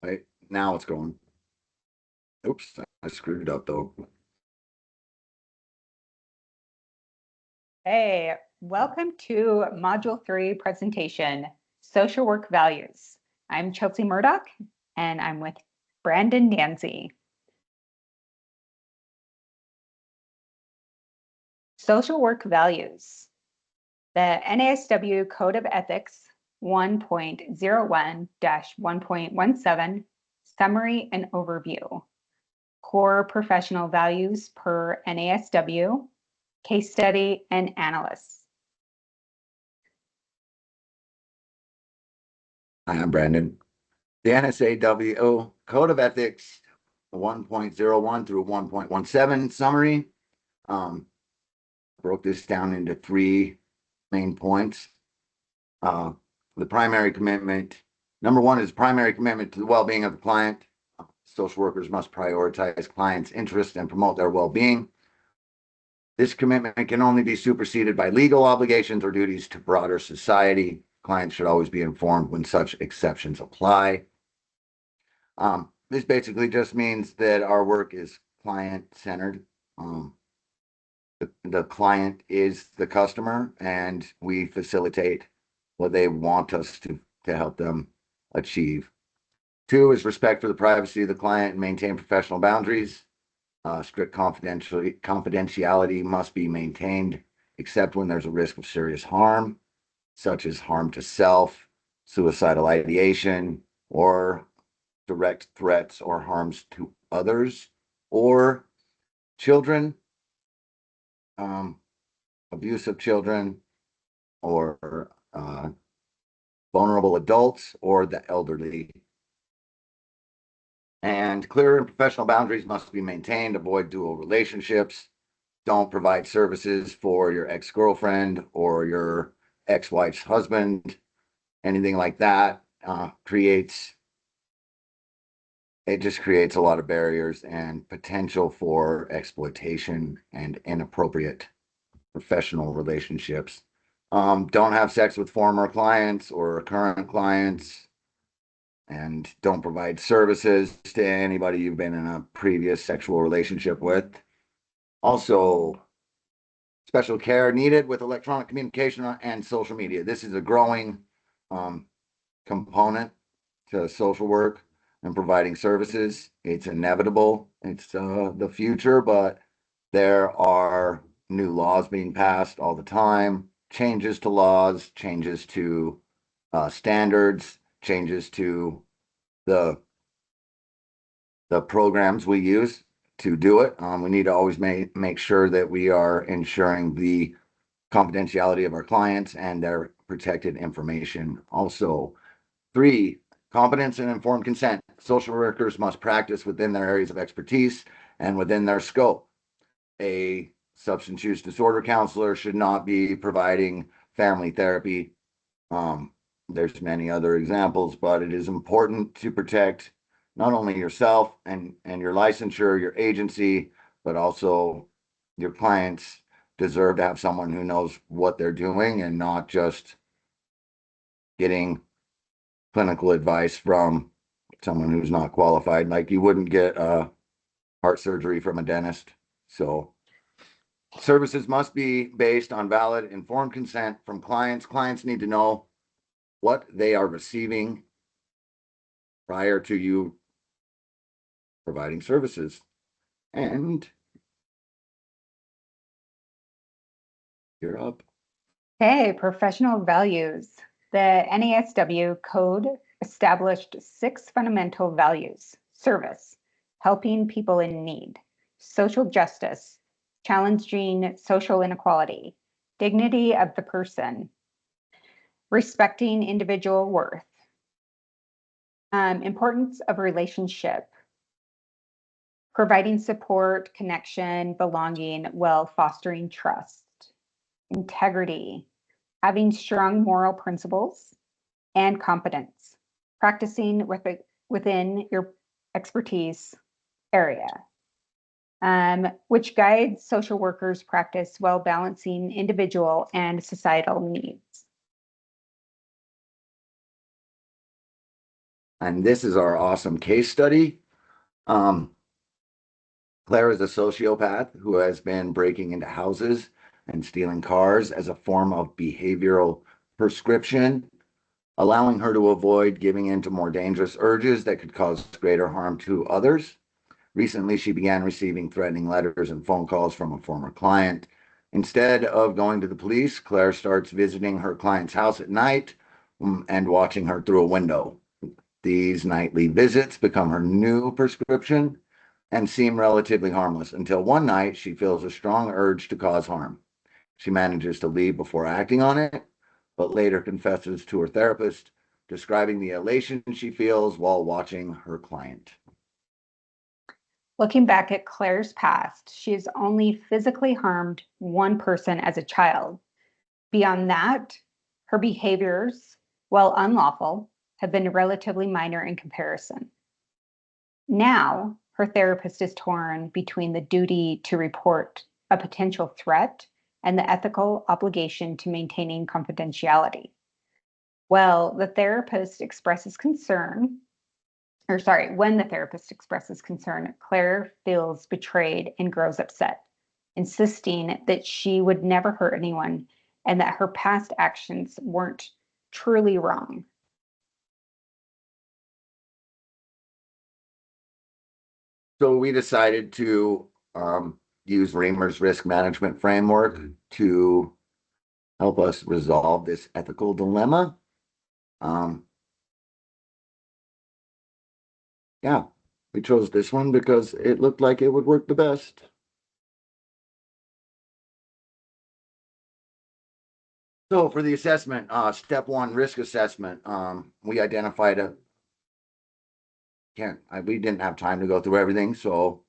Right now it's going. Oops, I screwed it up though. Hey, welcome to Module 3 presentation, Social Work Values. I'm Chelsea Murdoch, and I'm with Brandon Dansie. Social Work Values. The NASW Code of Ethics 1.01-1.17, Summary and Overview. Core Professional Values per NASW, Case Study and Analysis. Hi, I'm Brandon. The NSAW Code of Ethics 1.01 through 1.17 summary. Broke this down into three main points. The primary commitment, number one is primary commitment to the well-being of the client. Social workers must prioritize clients' interests and promote their well-being. This commitment can only be superseded by legal obligations or duties to broader society. Clients should always be informed when such exceptions apply. This basically just means that our work is client-centered. The client is the customer, and we facilitate what they want us to help them achieve. Two is respect for the privacy of the client and maintain professional boundaries. Strict confidentiality must be maintained, except when there's a risk of serious harm, such as harm to self, suicidal ideation, or direct threats or harms to others, or children, abuse of children, or vulnerable adults, or the elderly. And clear and professional boundaries must be maintained. Avoid dual relationships. Don't provide services for your ex-girlfriend or your ex-wife's husband. Anything like that just creates a lot of barriers and potential for exploitation and inappropriate professional relationships. Don't have sex with former clients or current clients, and don't provide services to anybody you've been in a previous sexual relationship with. Also, special care needed with electronic communication and social media. This is a growing component to social work and providing services. It's inevitable. It's the future, but there are new laws being passed all the time, changes to laws, changes to standards, changes to the programs we use to do it. We need to always make sure that we are ensuring the confidentiality of our clients and their protected information. Also, three, competence and informed consent. Social workers must practice within their areas of expertise and within their scope. A substance use disorder counselor should not be providing family therapy. There's many other examples, but it is important to protect not only yourself and your licensure, your agency, but also your clients deserve to have someone who knows what they're doing and not just getting clinical advice from someone who's not qualified. Like you wouldn't get heart surgery from a dentist. So services must be based on valid, informed consent from clients. Clients need to know what they are receiving prior to you providing services. And you're up. Hey, professional values. The NASW Code established 6 fundamental values: service, helping people in need; social justice, challenging social inequality; dignity of the person; respecting individual worth; importance of relationship; providing support, connection, belonging, while fostering trust; integrity; having strong moral principles; and competence, practicing within your expertise area, which guides social workers' practice while balancing individual and societal needs. And this is our awesome case study. Um, Claire is a sociopath who has been breaking into houses and stealing cars as a form of behavioral prescription, allowing her to avoid giving in to more dangerous urges that could cause greater harm to others. Recently, she began receiving threatening letters and phone calls from a former client. Instead of going to the police, Claire starts visiting her client's house at night and watching her through a window. These nightly visits become her new prescription and seem relatively harmless until one night she feels a strong urge to cause harm. She manages to leave before acting on it, but later confesses to her therapist, describing the elation she feels while watching her client. Looking back at Claire's past, she has only physically harmed one person as a child. Beyond that, her behaviors, while unlawful, have been relatively minor in comparison. Now, her therapist is torn between the duty to report a potential threat and the ethical obligation to maintaining confidentiality. Well, the therapist expresses concern, or sorry, when the therapist expresses concern, Claire feels betrayed and grows upset, insisting that she would never hurt anyone and that her past actions weren't truly wrong. So we decided to use Reamer's risk management framework to help us resolve this ethical dilemma. Um, yeah, we chose this one because it looked like it would work the best. So for the assessment, step one, risk assessment. We identified we didn't have time to go through everything, so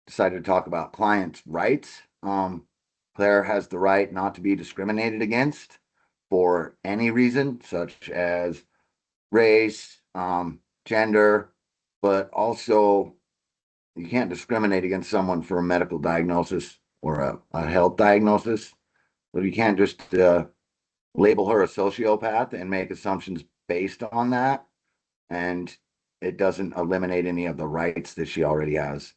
decided to talk about clients' rights. Claire has the right not to be discriminated against for any reason, such as race, gender, but also you can't discriminate against someone for a medical diagnosis or a health diagnosis. But you can't just label her a sociopath and make assumptions based on that. And it doesn't eliminate any of the rights that she already has.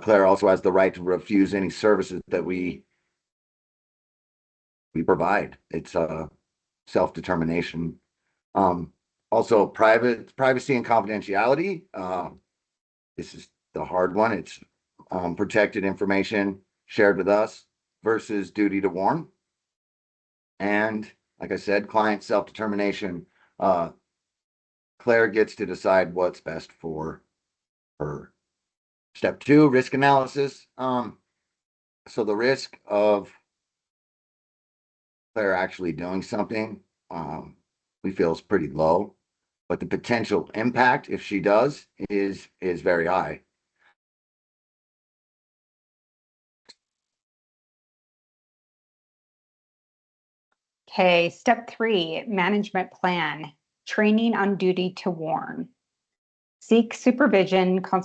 Claire also has the right to refuse any services that we provide. It's self-determination. Um, Also, privacy and confidentiality. This is the hard one. It's protected information shared with us versus duty to warn. And like I said, client self-determination. Claire gets to decide what's best for her. Step two, risk analysis. So the risk of Claire actually doing something, we feel is pretty low, but the potential impact, if she does, is very high. Okay, step three, management plan, training on duty to warn. Seek supervision, con,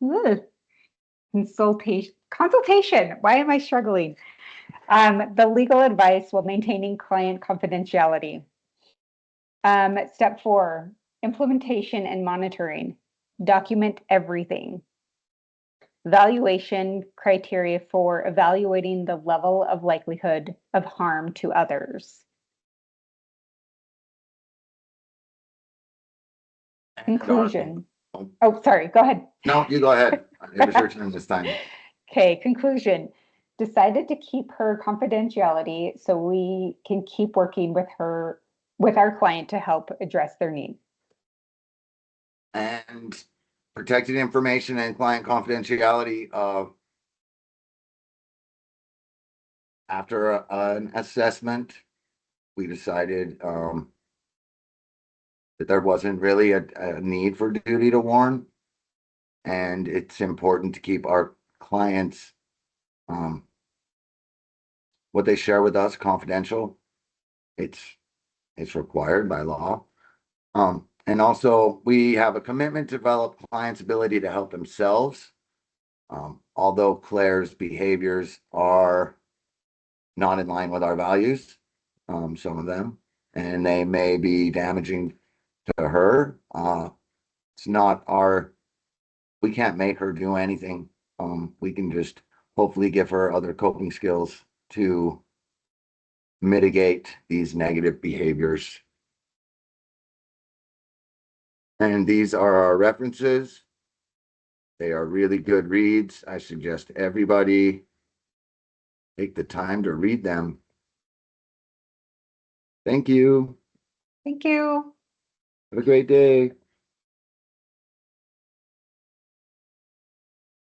ugh, consultation. Why am I struggling? The legal advice while maintaining client confidentiality. Step four, implementation and monitoring. Document everything. Valuation criteria for evaluating the level of likelihood of harm to others. Conclusion. Oh, sorry, go ahead. No, you go ahead. It was your turn this time. Okay, conclusion. Decided to keep her confidentiality so we can keep working with her, with our client to help address their needs. And protected information and client confidentiality. After an assessment, we decided that there wasn't really a need for duty to warn, and it's important to keep our clients um, what they share with us confidential. It's it's required by law. And also, we have a commitment to develop clients' ability to help themselves. Although Claire's behaviors are not in line with our values, some of them, and they may be damaging to her. It's not we can't make her do anything. We can just hopefully give her other coping skills to mitigate these negative behaviors. And these are our references. They are really good reads. I suggest everybody take the time to read them. Thank you. Thank you. Have a great day.